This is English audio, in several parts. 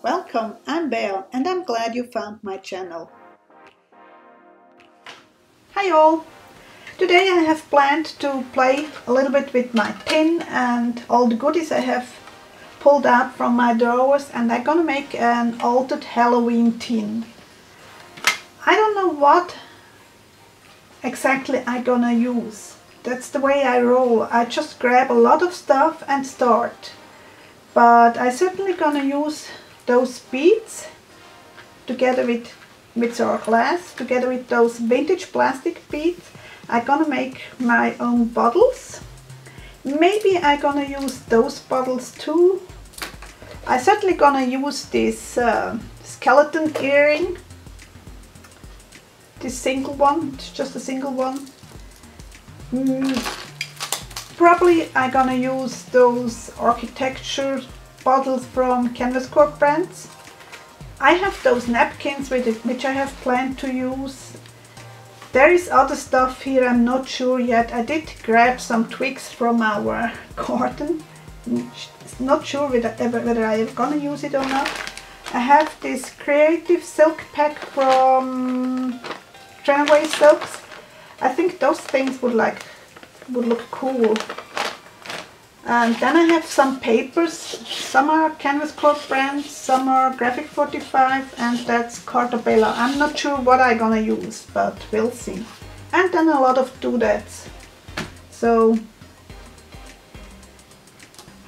Welcome, I'm Belle and I'm glad you found my channel. Hi all! Today I have planned to play a little bit with my tin and all the goodies I have pulled out from my drawers, and I'm gonna make an altered Halloween tin. I don't know what exactly I'm gonna use. That's the way I roll. I just grab a lot of stuff and start. But I'm certainly gonna use those beads together with our glass, together with those vintage plastic beads. I'm gonna make my own bottles. Maybe I'm gonna use those bottles too. I'm certainly gonna use this skeleton earring. This single one, it's just a single one. Probably I'm gonna use those architecture bottles from Canvas Corp brands. I have those napkins with it, which I have planned to use. There is other stuff here, I'm not sure yet. I did grab some twigs from our garden. Not sure whether I'm gonna use it or not. I have this creative silk pack from Tramway Silks. I think those things would look cool. And then I have some papers. Some are Canvas Corp brands, some are Graphic 45, and that's Cartabella. I'm not sure what I'm gonna use, but we'll see. And then a lot of doodads. So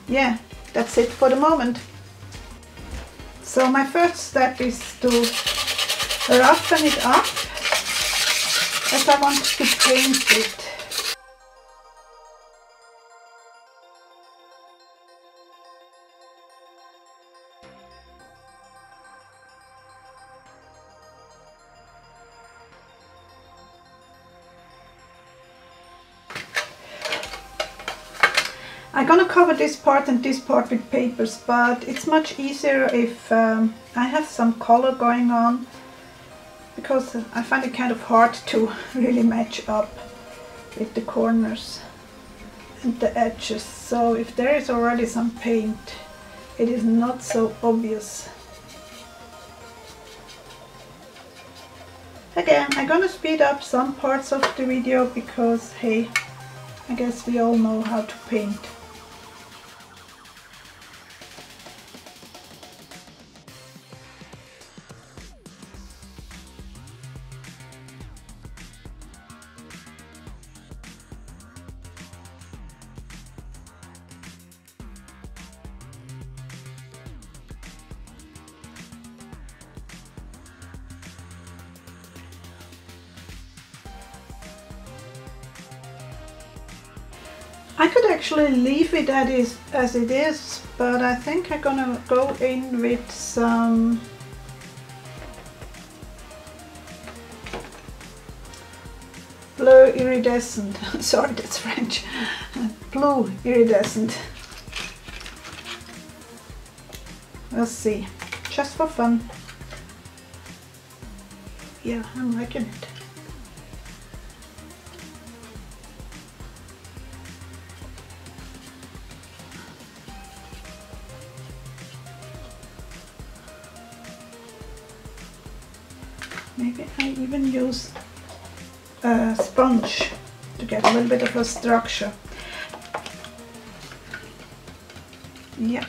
yeah, that's it for the moment. So my first step is to roughen it up, as I want to paint it. I'm gonna cover this part and this part with papers, but it's much easier if I have some color going on, because I find it kind of hard to really match up with the corners and the edges. So if there is already some paint, it is not so obvious. Again, I'm gonna speed up some parts of the video because, hey, I guess we all know how to paint. I could actually leave it as it is, but I think I'm gonna go in with some blue iridescent. Sorry, that's French. Blue iridescent. We'll see. Just for fun. Yeah, I'm liking it. Maybe I even use a sponge to get a little bit of a structure. Yep.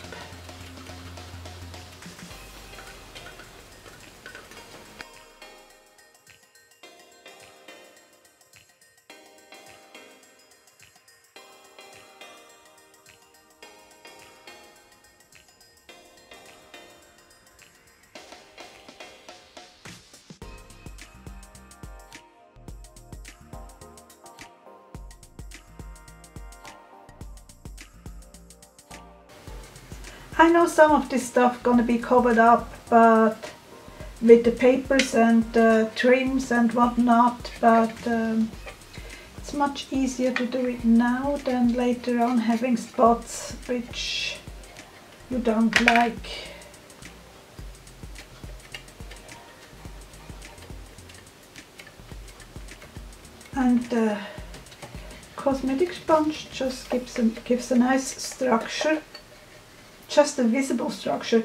I know some of this stuff gonna be covered up, but with the papers and trims and whatnot, but it's much easier to do it now than later on having spots which you don't like. And the cosmetic sponge just gives a nice structure, just a visible structure.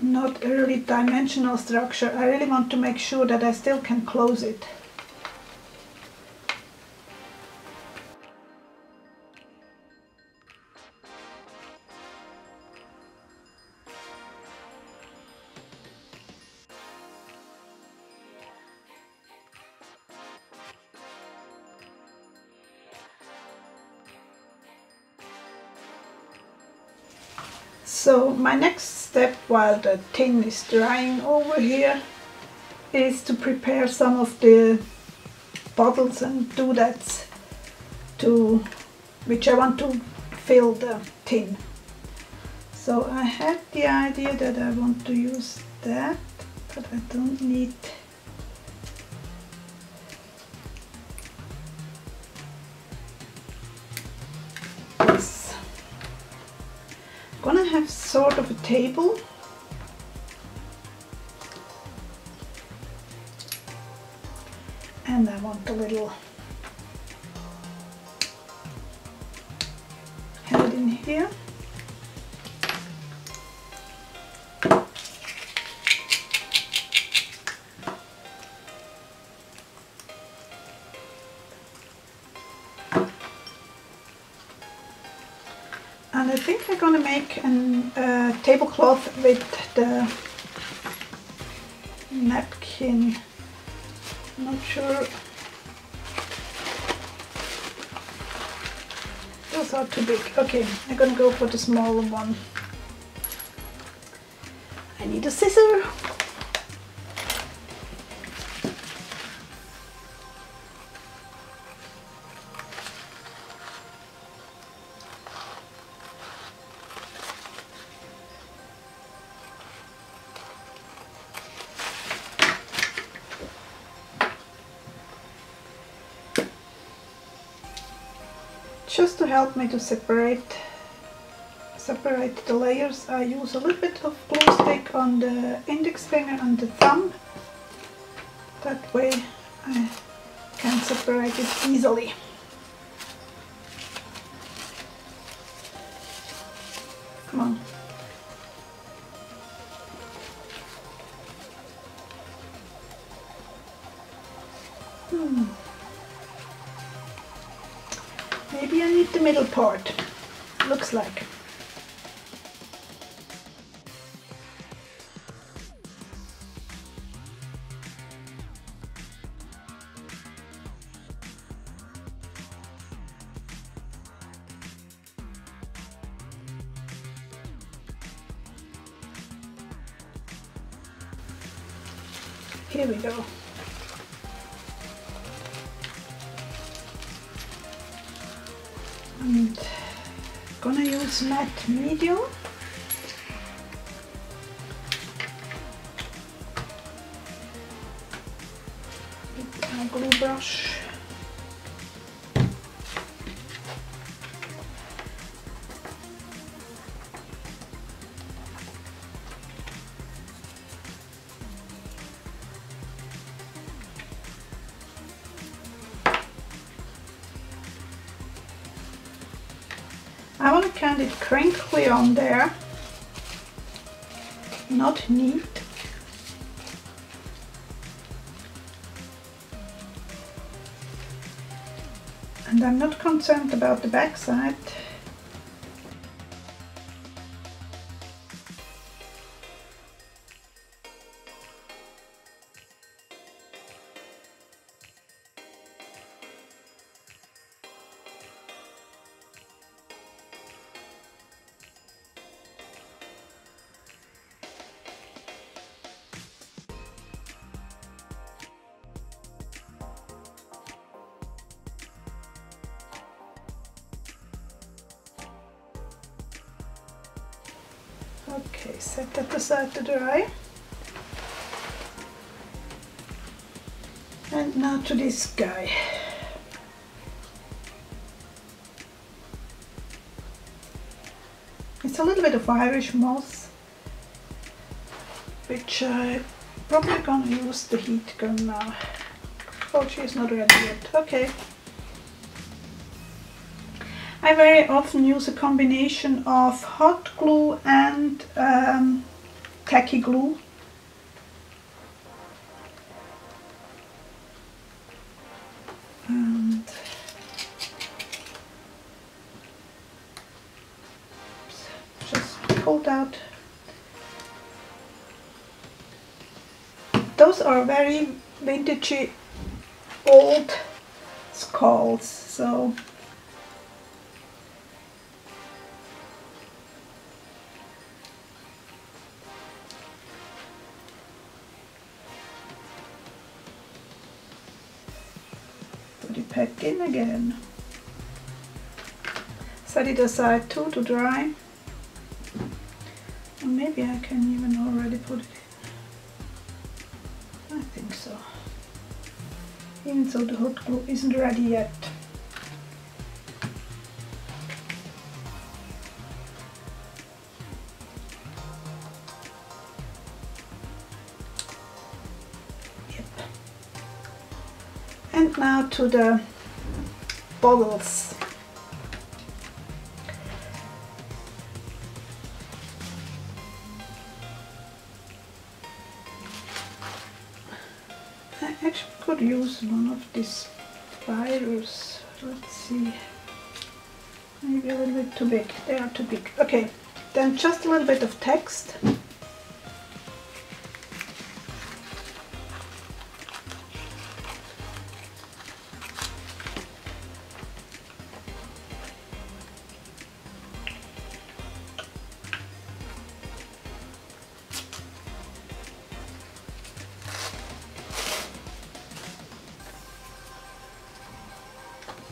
not a really dimensional structure. I really want to make sure that I still can close it. So my next step while the tin is drying over here is to prepare some of the bottles and doodads which I want to fill the tin. So I had the idea that I want to use that, but I don't need this. I'm gonna have sort of a table, and I want a little head in here. And I think I'm going to make a tablecloth with the napkin. I'm not sure. Those are too big. Okay, I'm going to go for the smaller one. I need a scissor. Just to help me to separate the layers, I use a little bit of glue stick on the index finger and the thumb. That way I can separate it easily. Come on. Maybe I need the middle part, looks like. Here we go. And gonna use matte medium. With a glue brush. I want to kind it crinkly on there, not neat. And I'm not concerned about the back side. Okay, set that aside to dry. And now to this guy. It's a little bit of Irish moss, which I'm probably gonna use the heat gun now. Oh, she's not ready yet. Okay. I very often use a combination of hot glue and tacky glue. And just pulled out. Those are very vintagey old skulls, so put it back in again. Set it aside too to dry. Or maybe I can even already put it in. I think so. Even though the hot glue isn't ready yet. Yep. And now to the bottles. I actually could use one of these spirals. Let's see. Maybe a little bit too big. They are too big. Okay, then just a little bit of text.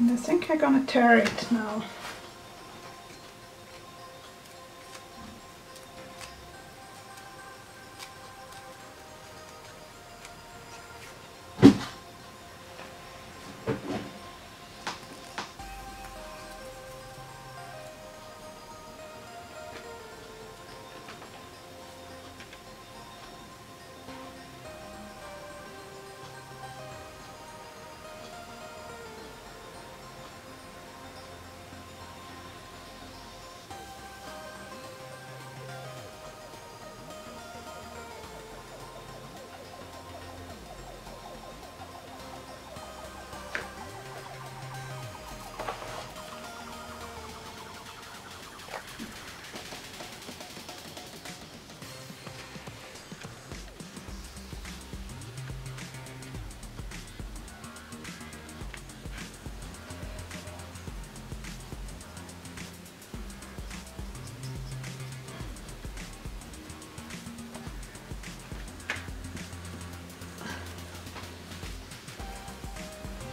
And I think I'm gonna tear it now.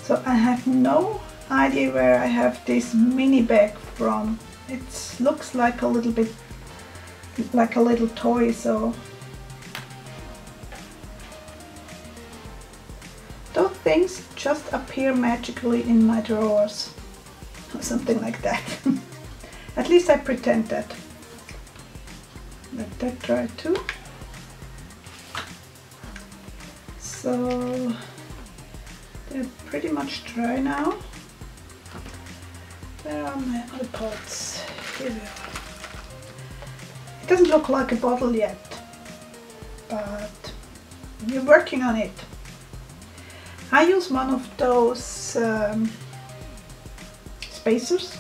So I have no idea where I have this mini bag from. It looks like a little bit like a little toy, so those things just appear magically in my drawers or something like that. At least I pretend that. Let that dry too. So they're pretty much dry now. Where are my other pots? Here we are. It doesn't look like a bottle yet, but we're working on it. I use one of those spacers.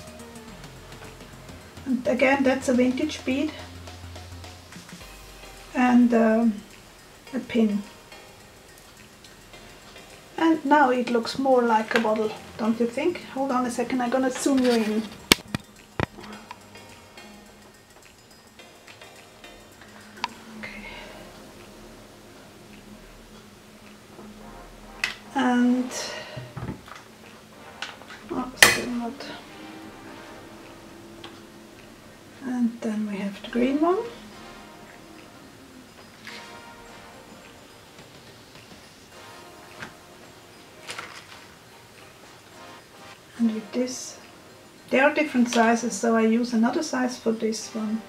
And again, that's a vintage bead and a pin. And now it looks more like a bottle, don't you think? Hold on a second, I'm gonna zoom you in. Okay. And oh, still not. And then we have the green one. And with this, they are different sizes, so I use another size for this one.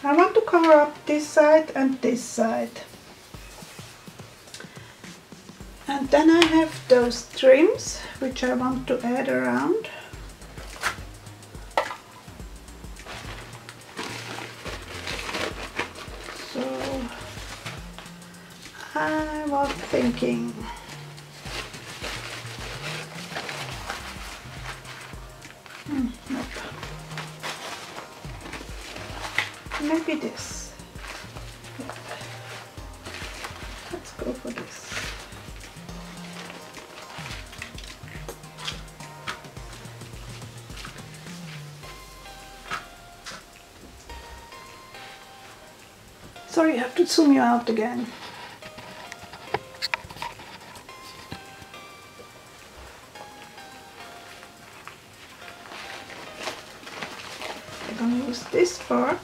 I want to cover up this side and this side. And then I have those trims, which I want to add around. was thinking. Nope. Maybe this. Yeah. Let's go for this. Sorry, I have to zoom you out again. I'm going to use this part.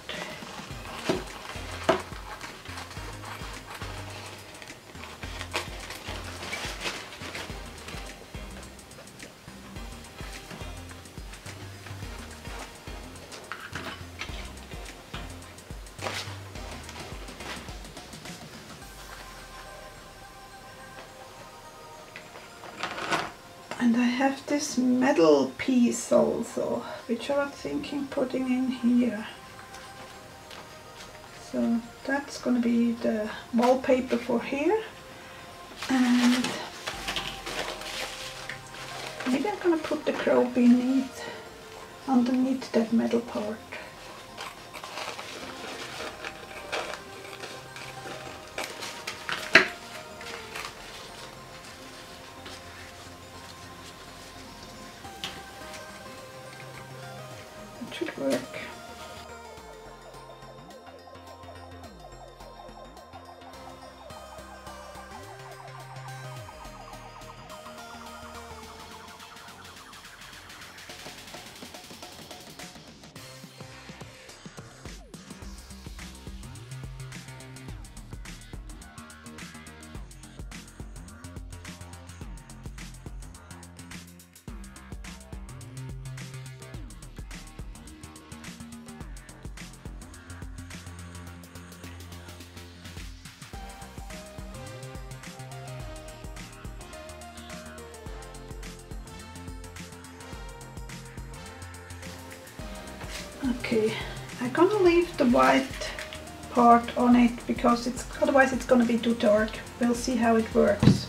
And I have this metal piece also, which I was thinking putting in here. So that's going to be the wallpaper for here. And maybe I'm going to put the crow underneath that metal part. Should work. Okay, I'm gonna leave the white part on it because otherwise it's gonna be too dark. We'll see how it works.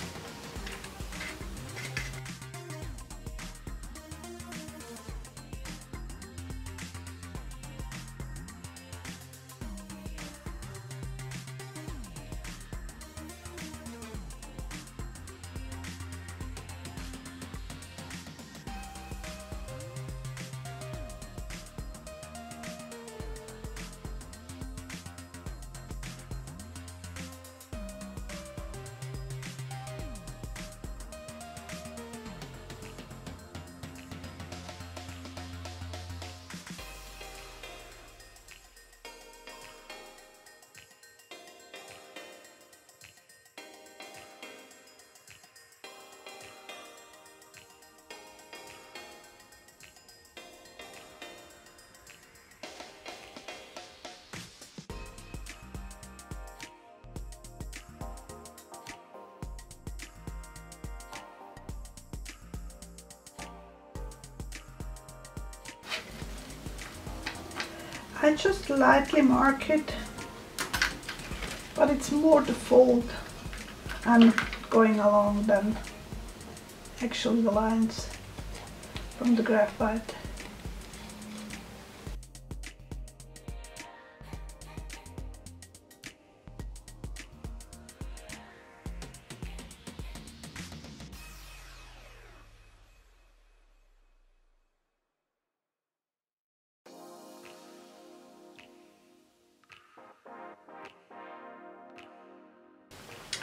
I just lightly mark it, but it's more the fold I'm going along than actually the lines from the graphite.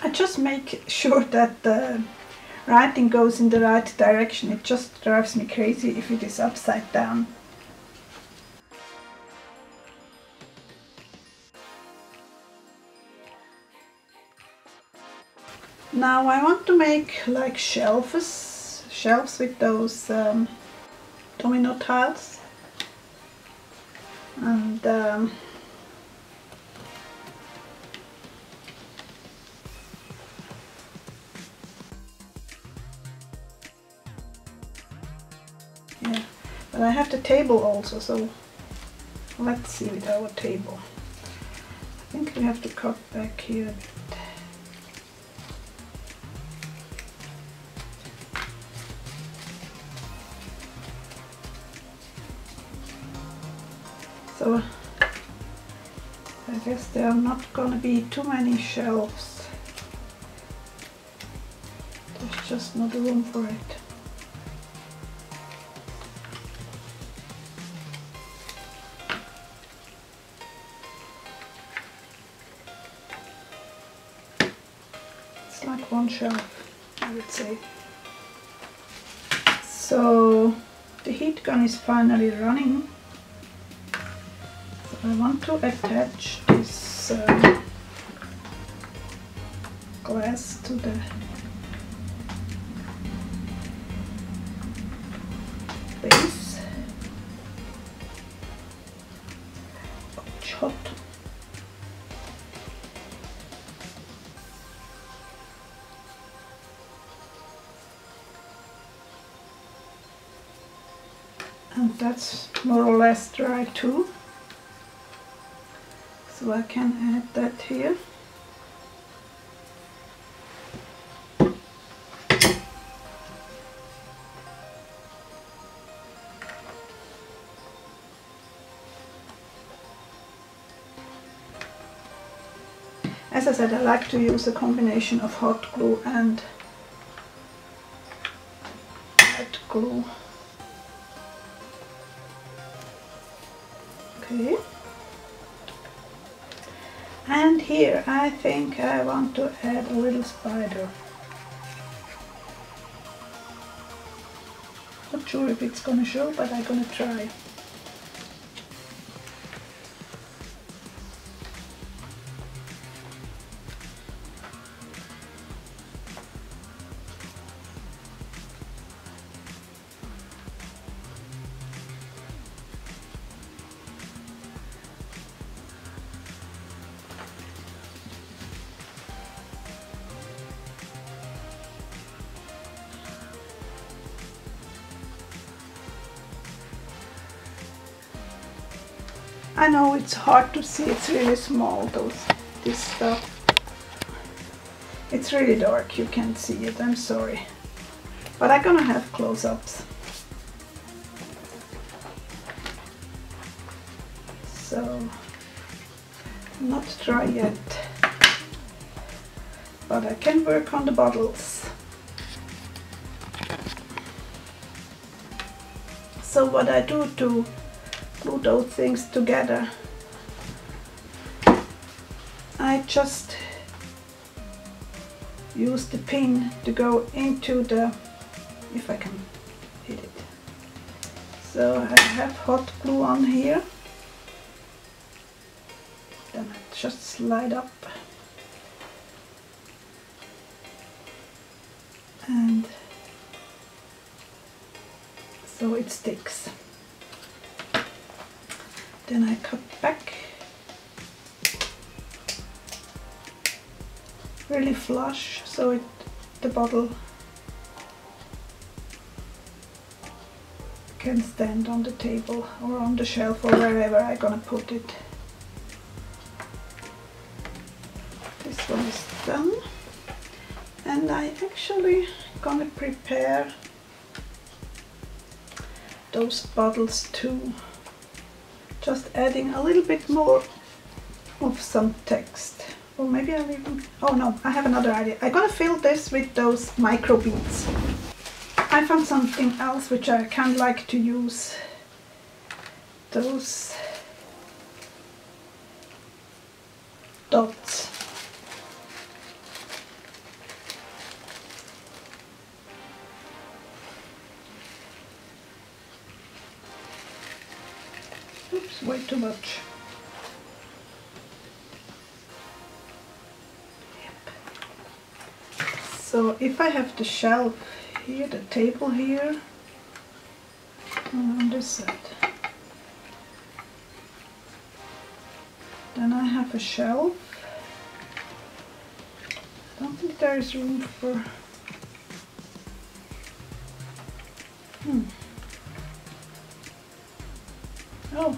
I just make sure that the writing goes in the right direction. It just drives me crazy if it is upside down. Now I want to make like shelves with those domino tiles, and yeah, but I have the table also, so let's see with our table. I think we have to cut back here a bit. So I guess there are not gonna be too many shelves. There's just not room for it. It's like one shelf, I would say. So the heat gun is finally running. So I want to attach this glass to the base. Oh, it's hot. And that's more or less dry too. So I can add that here. As I said, I like to use a combination of hot glue and wet glue. Okay. And here I think I want to add a little spider. Not sure if it's gonna show, but I'm gonna try. I know it's hard to see, it's really small, this stuff. It's really dark, you can't see it, I'm sorry. But I'm gonna have close-ups. So, not dry yet. But I can work on the bottles. So what I do to glue those things together, I just use the pin to go into the, if I can hit it. So I have hot glue on here, then I just slide up and so it sticks. Then I cut back really flush so the bottle can stand on the table or on the shelf or wherever I'm gonna put it. This one is done, and I actually gonna prepare those bottles too. Just adding a little bit more of some text. Or maybe I'll even, oh no, I have another idea. I'm gonna fill this with those micro beads. I found something else which I kind of like to use. Those dots. Oops, way too much. Yep. So if I have the shelf here, the table here, on this side, then I have a shelf. I don't think there is room for... Oh.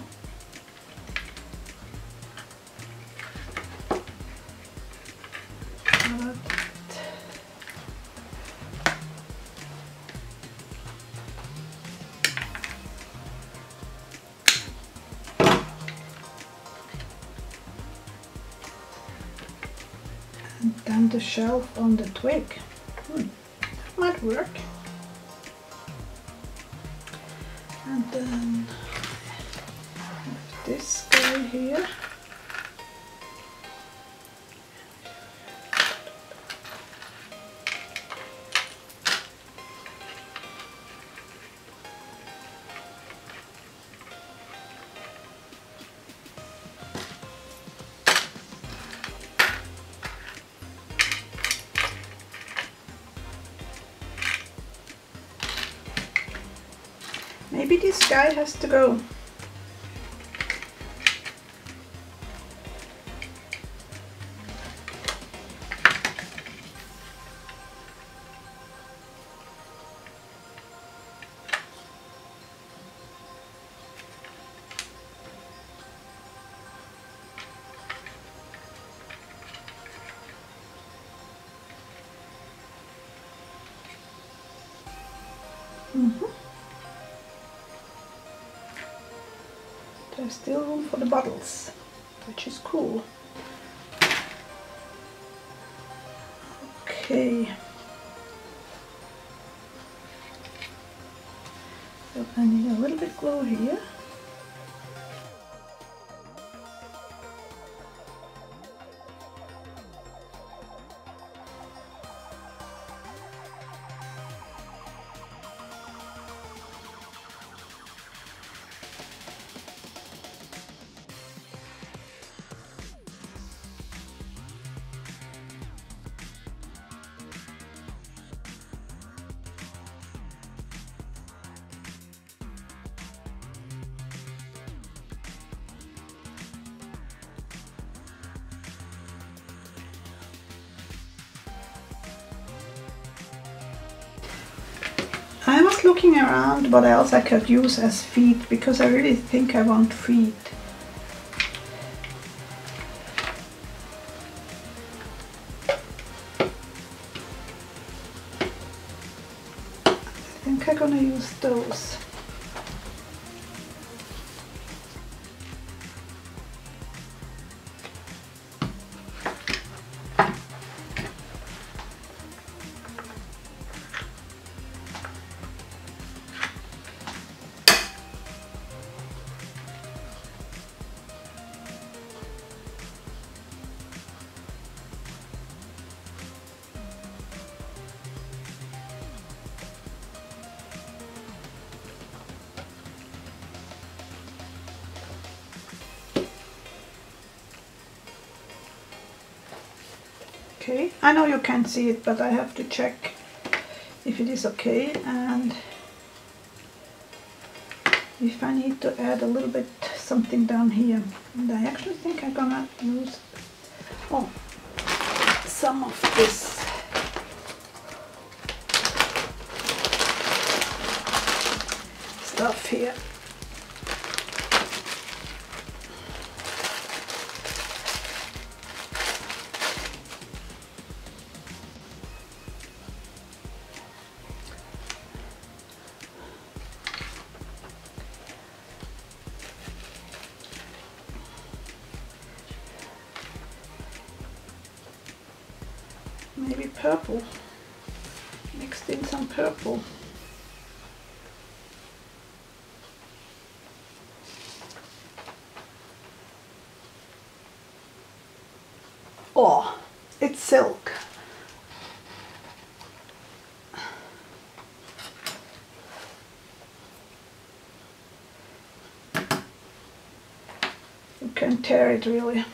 on the shelf on the twig. That might work. And then this guy here. Maybe this guy has to go. There's still room for the bottles, which is cool. Okay. So I need a little bit glue here. I was looking around what else I could use as feet, because I really think I want feet. I think I'm gonna use those. Okay, I know you can't see it, but I have to check if it is okay and if I need to add a little bit something down here. And I actually think I'm gonna use some of this stuff here. Maybe purple, mixed in some purple. Oh, it's silk. You can tear it really.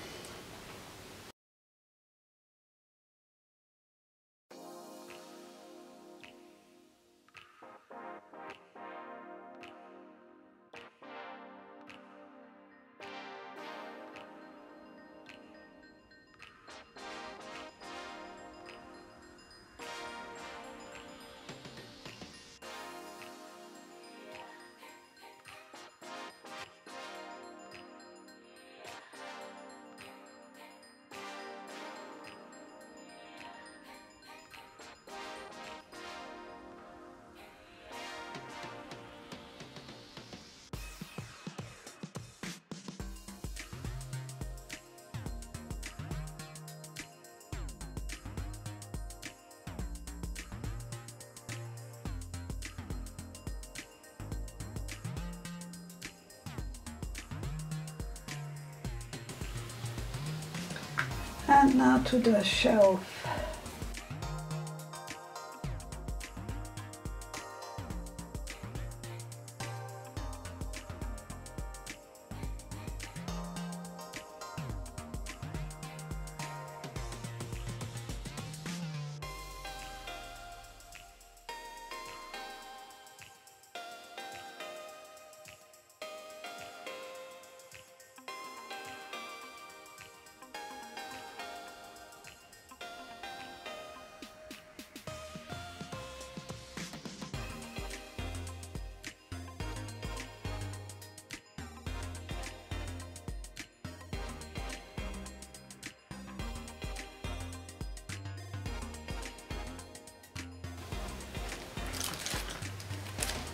And now to the shelf.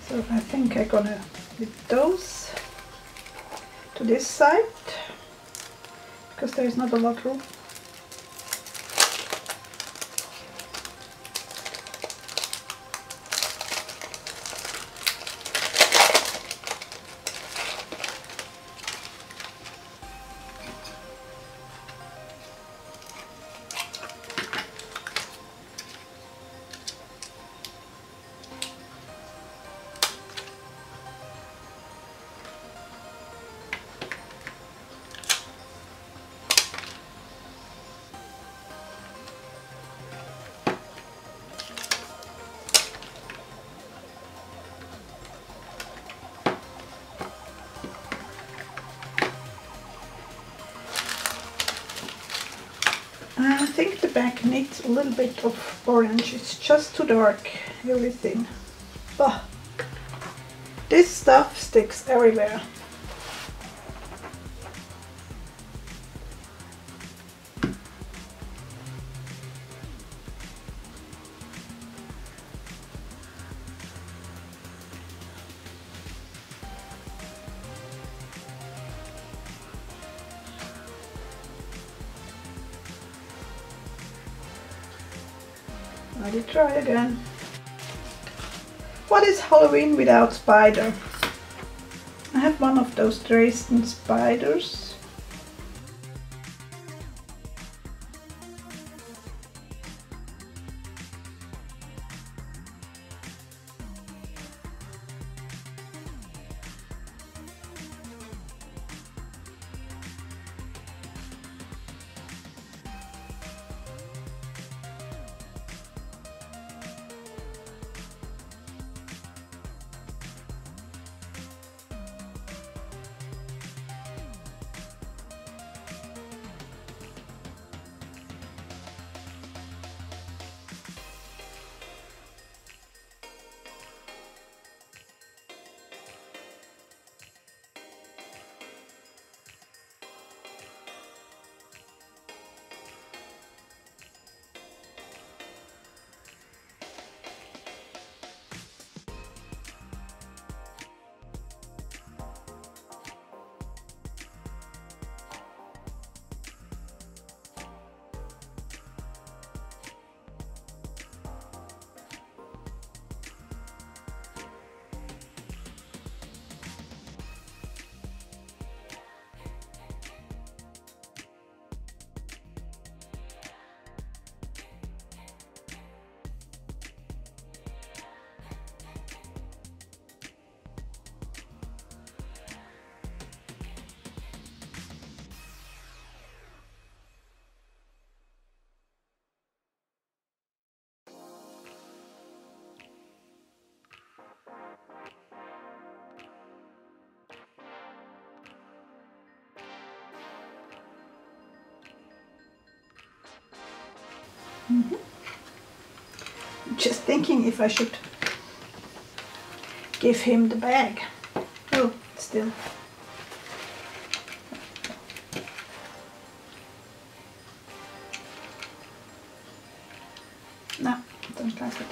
So I think I'm gonna put those to this side because there is not a lot of room. I think the back needs a little bit of orange. It's just too dark, everything. But this stuff sticks everywhere. Let me try again. What is Halloween without spider? I have one of those Dresden spiders. Just thinking if I should give him the bag. Oh, still. No, don't like it.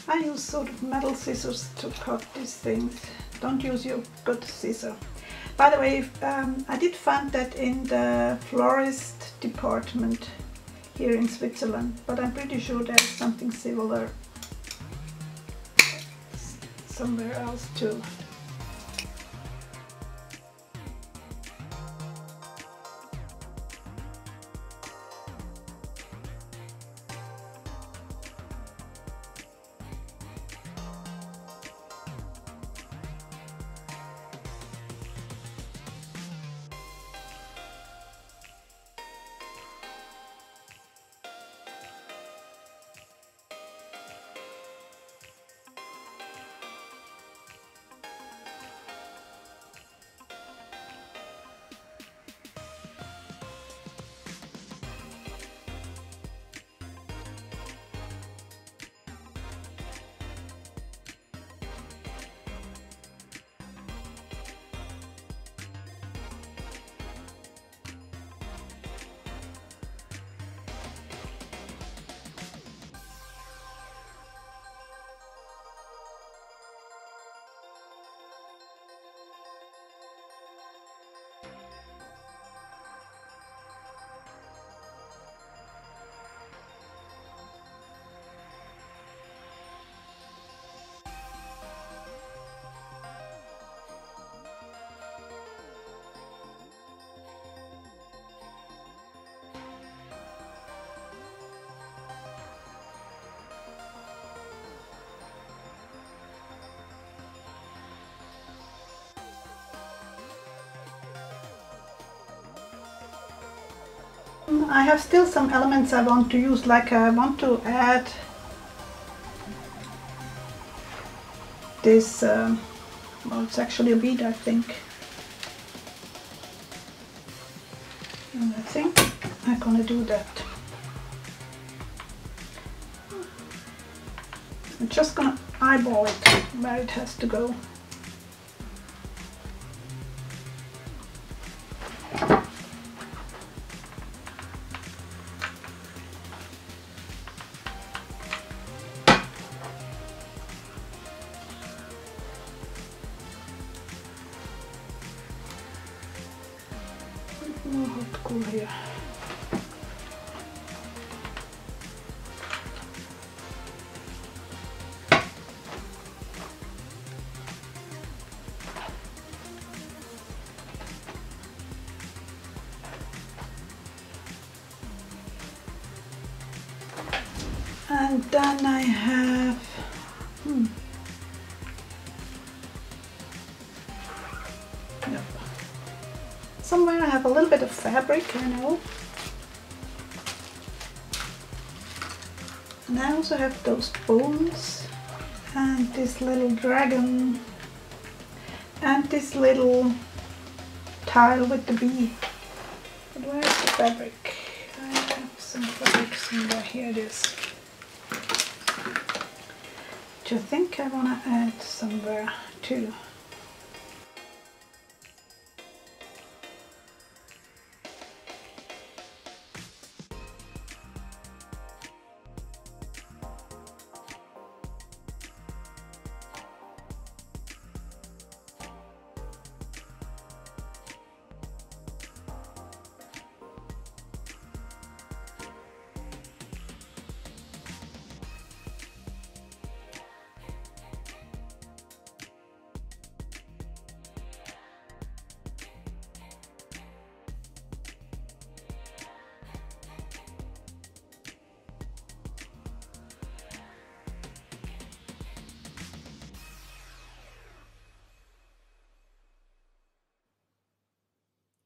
I use sort of metal scissors to cut these things. Don't use your good scissor. By the way, I did find that in the florist department here in Switzerland, but I'm pretty sure there's something similar somewhere else too. I have still some elements I want to use, like I want to add this, well, it's actually a bead, I think. And I think I'm gonna do that. I'm just gonna eyeball it where it has to go. More hot glue here. And then I have Yep. Somewhere I have a little bit of fabric, I know. And I also have those bones and this little dragon and this little tile with the bee. But where's the fabric? I have some fabric somewhere. Here it is. Which I think I want to add somewhere too.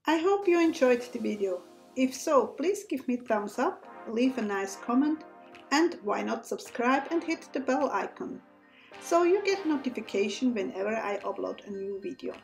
I hope you enjoyed the video. If so, please give me a thumbs up, leave a nice comment, and why not subscribe and hit the bell icon, so you get notification whenever I upload a new video.